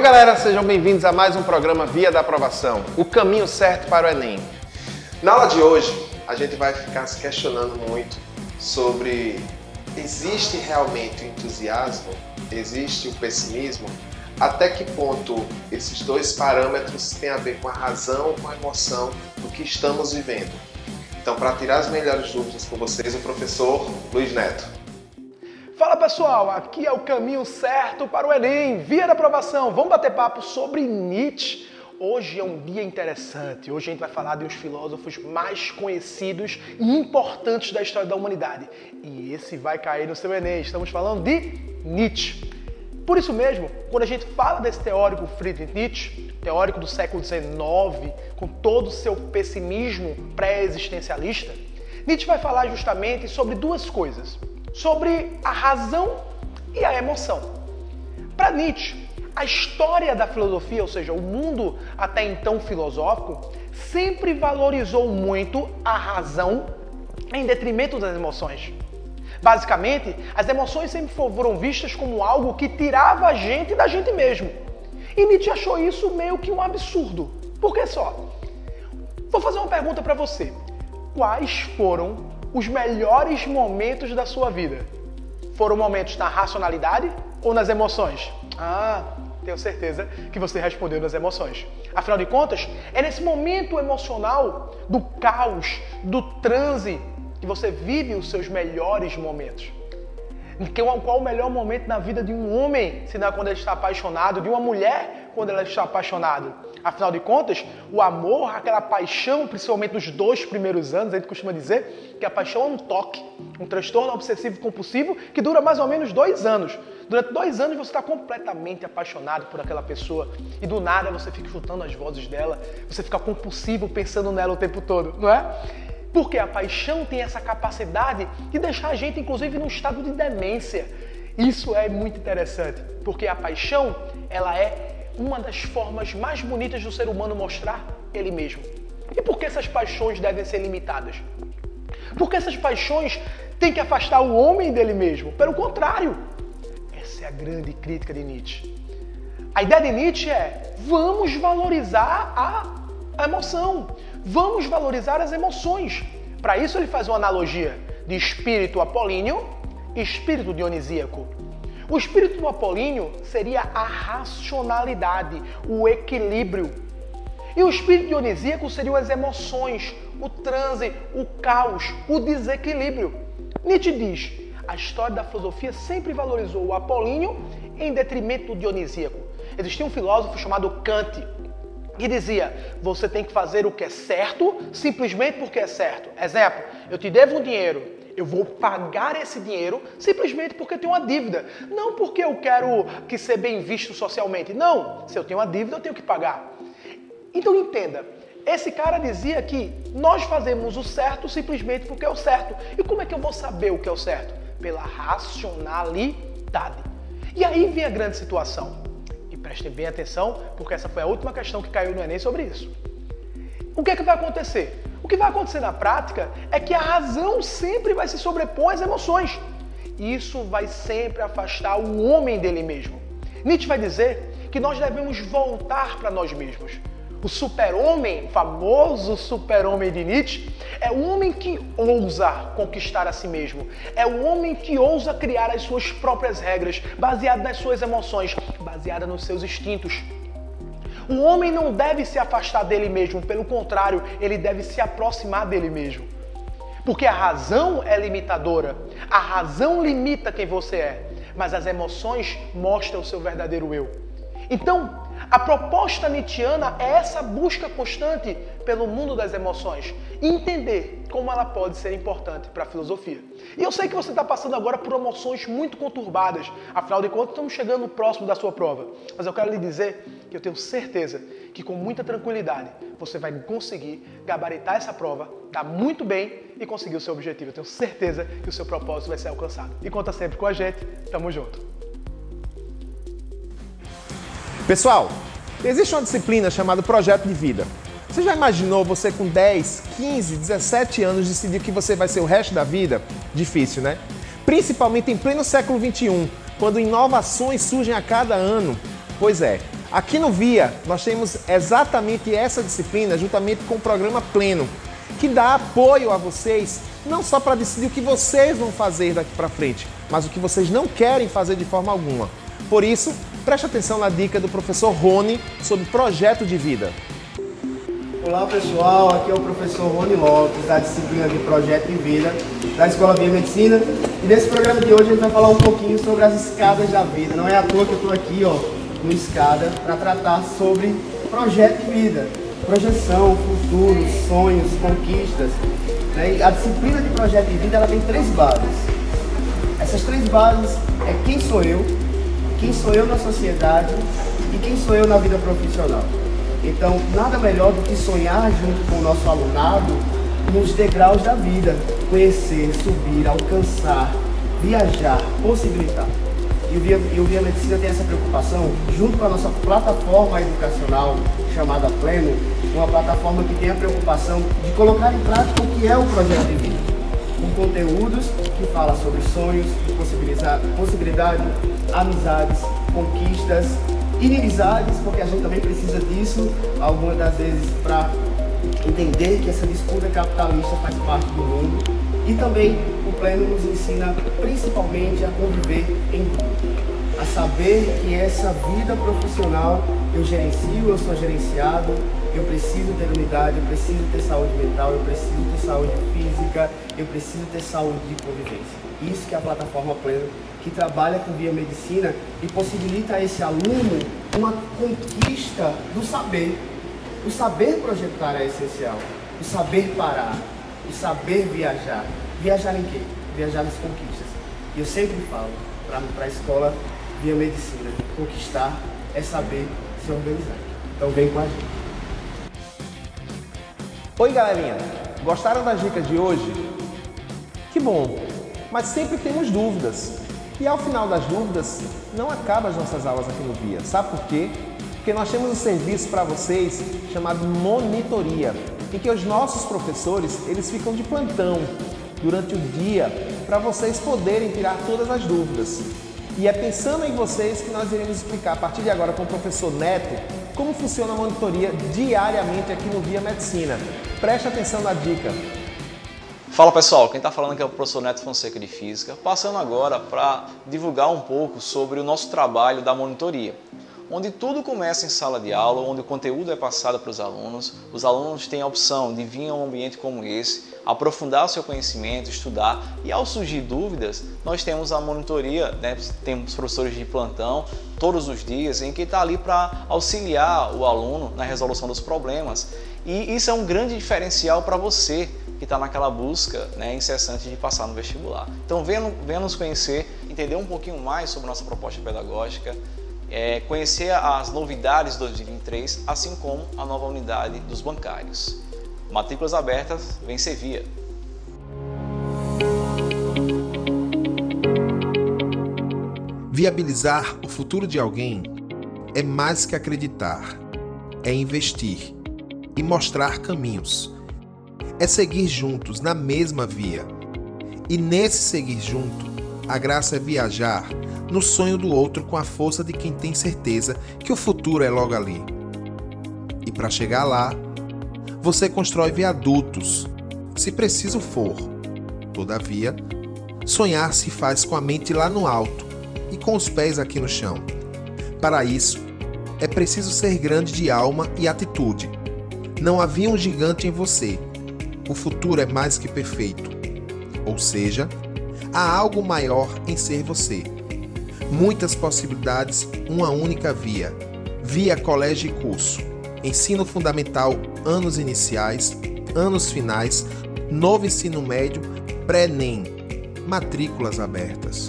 Oi galera, sejam bem-vindos a mais um programa Via da Aprovação, o caminho certo para o Enem. Na aula de hoje, a gente vai ficar se questionando muito sobre existe realmente o entusiasmo, existe o pessimismo, até que ponto esses dois parâmetros têm a ver com a razão, com a emoção do que estamos vivendo. Então, para tirar as melhores dúvidas com vocês, o professor Luiz Neto. Fala pessoal, aqui é o caminho certo para o Enem, Via da Aprovação. Vamos bater papo sobre Nietzsche. Hoje é um dia interessante, hoje a gente vai falar de uns filósofos mais conhecidos e importantes da história da humanidade. E esse vai cair no seu Enem, estamos falando de Nietzsche. Por isso mesmo, quando a gente fala desse teórico Friedrich Nietzsche, teórico do século XIX, com todo o seu pessimismo pré-existencialista, Nietzsche vai falar justamente sobre duas coisas, sobre a razão e a emoção. Para Nietzsche, a história da filosofia, ou seja, o mundo até então filosófico, sempre valorizou muito a razão em detrimento das emoções. Basicamente, as emoções sempre foram vistas como algo que tirava a gente da gente mesmo. E Nietzsche achou isso meio que um absurdo. Por que só? Vou fazer uma pergunta para você. Quais foram os melhores momentos da sua vida? Foram momentos na racionalidade ou nas emoções? Tenho certeza que você respondeu nas emoções. Afinal de contas, é nesse momento emocional, do caos, do transe, que você vive os seus melhores momentos. Qual o melhor momento na vida de um homem, se não é quando ele está apaixonado, de uma mulher quando ela está apaixonada? Afinal de contas, o amor, aquela paixão, principalmente nos 2 primeiros anos, a gente costuma dizer que a paixão é um toque, um transtorno obsessivo-compulsivo que dura mais ou menos 2 anos. Durante 2 anos você está completamente apaixonado por aquela pessoa e do nada você fica escutando as vozes dela, você fica compulsivo pensando nela o tempo todo, não é? Porque a paixão tem essa capacidade de deixar a gente, inclusive, num estado de demência. Isso é muito interessante, porque a paixão, ela é uma das formas mais bonitas do ser humano mostrar ele mesmo. E por que essas paixões devem ser limitadas? Porque essas paixões têm que afastar o homem dele mesmo. Pelo contrário, essa é a grande crítica de Nietzsche. A ideia de Nietzsche é, vamos valorizar a emoção. Vamos valorizar as emoções. Para isso ele faz uma analogia de espírito apolíneo e espírito dionisíaco. O espírito apolíneo seria a racionalidade, o equilíbrio. E o espírito dionisíaco seriam as emoções, o transe, o caos, o desequilíbrio. Nietzsche diz, a história da filosofia sempre valorizou o apolíneo em detrimento do dionisíaco. Existia um filósofo chamado Kant, que dizia, você tem que fazer o que é certo, simplesmente porque é certo. Exemplo, eu te devo um dinheiro, eu vou pagar esse dinheiro simplesmente porque eu tenho uma dívida. Não porque eu quero que ser bem visto socialmente. Não, se eu tenho uma dívida, eu tenho que pagar. Então entenda, esse cara dizia que nós fazemos o certo simplesmente porque é o certo. E como é que eu vou saber o que é o certo? Pela racionalidade. E aí vem a grande situação. Prestem bem atenção, porque essa foi a última questão que caiu no Enem sobre isso. O que é que vai acontecer? O que vai acontecer na prática é que a razão sempre vai se sobrepor às emoções. Isso vai sempre afastar o homem dele mesmo. Nietzsche vai dizer que nós devemos voltar para nós mesmos. O super-homem, o famoso super-homem de Nietzsche, é o homem que ousa conquistar a si mesmo. É o homem que ousa criar as suas próprias regras, baseado nas suas emoções, baseada nos seus instintos. O homem não deve se afastar dele mesmo, pelo contrário, ele deve se aproximar dele mesmo. Porque a razão é limitadora, a razão limita quem você é, mas as emoções mostram o seu verdadeiro eu. Então, a proposta nietzschiana é essa busca constante pelo mundo das emoções e entender como ela pode ser importante para a filosofia. E eu sei que você está passando agora por emoções muito conturbadas, afinal de contas estamos chegando próximo da sua prova. Mas eu quero lhe dizer que eu tenho certeza que com muita tranquilidade você vai conseguir gabaritar essa prova, dar muito bem e conseguir o seu objetivo. Eu tenho certeza que o seu propósito vai ser alcançado. E conta sempre com a gente, tamo junto! Pessoal, existe uma disciplina chamada Projeto de Vida. Você já imaginou você com 10, 15, 17 anos decidir o que você vai ser o resto da vida? Difícil, né? Principalmente em pleno século XXI, quando inovações surgem a cada ano. Pois é, Aqui no VIA, nós temos exatamente essa disciplina juntamente com o programa Pleno, que dá apoio a vocês, não só para decidir o que vocês vão fazer daqui para frente, mas o que vocês não querem fazer de forma alguma. Por isso, preste atenção na dica do professor Rony sobre projeto de vida. Olá pessoal, aqui é o professor Rony Lopes, da disciplina de Projeto de Vida, da Escola Biomedicina. E nesse programa de hoje a gente vai falar um pouquinho sobre as escadas da vida. Não é à toa que eu estou aqui no Escada para tratar sobre projeto de vida, projeção, futuro, sonhos, conquistas. E a disciplina de Projeto de Vida ela tem 3 bases. Essas 3 bases é quem sou eu na sociedade e quem sou eu na vida profissional. Então, nada melhor do que sonhar junto com o nosso alunado nos degraus da vida, conhecer, subir, alcançar, viajar, possibilitar. E o Via Medicina tem essa preocupação, junto com a nossa plataforma educacional chamada Pleno, uma plataforma que tem a preocupação de colocar em prática o que é o projeto de vida, com conteúdos que falam sobre sonhos, possibilidade, amizades, conquistas, inimizades, porque a gente também precisa disso, algumas das vezes, para entender que essa disputa capitalista faz parte do mundo. E também o Pleno nos ensina principalmente a conviver em grupo, a saber que essa vida profissional eu gerencio, eu sou gerenciado, eu preciso ter unidade, eu preciso ter saúde mental, eu preciso ter saúde física, eu preciso ter saúde de convivência. Isso que é a plataforma Pleno, que trabalha com biomedicina e possibilita a esse aluno uma conquista do saber. O saber projetar é essencial, o saber parar, o saber viajar. Viajar em quê? Viajar nas conquistas. E eu sempre falo para a escola biomedicina, conquistar é saber se organizar. Então vem com a gente. Oi galerinha, gostaram das dicas de hoje? Que bom, mas sempre temos dúvidas. E ao final das dúvidas, não acabam as nossas aulas aqui no VIA. Sabe por quê? Porque nós temos um serviço para vocês chamado monitoria, em que os nossos professores, eles ficam de plantão durante o dia para vocês poderem tirar todas as dúvidas. E é pensando em vocês que nós iremos explicar a partir de agora com o professor Neto como funciona a monitoria diariamente aqui no VIA Medicina. Preste atenção na dica. Fala pessoal, quem está falando aqui é o professor Neto Fonseca de Física, passando agora para divulgar um pouco sobre o nosso trabalho da monitoria, onde tudo começa em sala de aula, onde o conteúdo é passado para os alunos têm a opção de vir a um ambiente como esse, aprofundar o seu conhecimento, estudar e ao surgir dúvidas, nós temos a monitoria, temos professores de plantão todos os dias em que está ali para auxiliar o aluno na resolução dos problemas e isso é um grande diferencial para você que está naquela busca incessante de passar no vestibular. Então venha nos conhecer, entender um pouquinho mais sobre nossa proposta pedagógica, conhecer as novidades de 2023, assim como a nova unidade dos bancários. Matrículas abertas, vem ser VIA. Viabilizar o futuro de alguém é mais que acreditar, é investir e mostrar caminhos. É seguir juntos na mesma via. E nesse seguir junto, a graça é viajar no sonho do outro com a força de quem tem certeza que o futuro é logo ali. E para chegar lá, você constrói viadutos, se preciso for. Todavia, sonhar se faz com a mente lá no alto e com os pés aqui no chão. Para isso, é preciso ser grande de alma e atitude. Não havia um gigante em você. O futuro é mais que perfeito. Ou seja, há algo maior em ser você. Muitas possibilidades, uma única via. Via colégio e curso. Ensino fundamental, anos iniciais, anos finais, novo ensino médio, pré-ENEM. Matrículas abertas.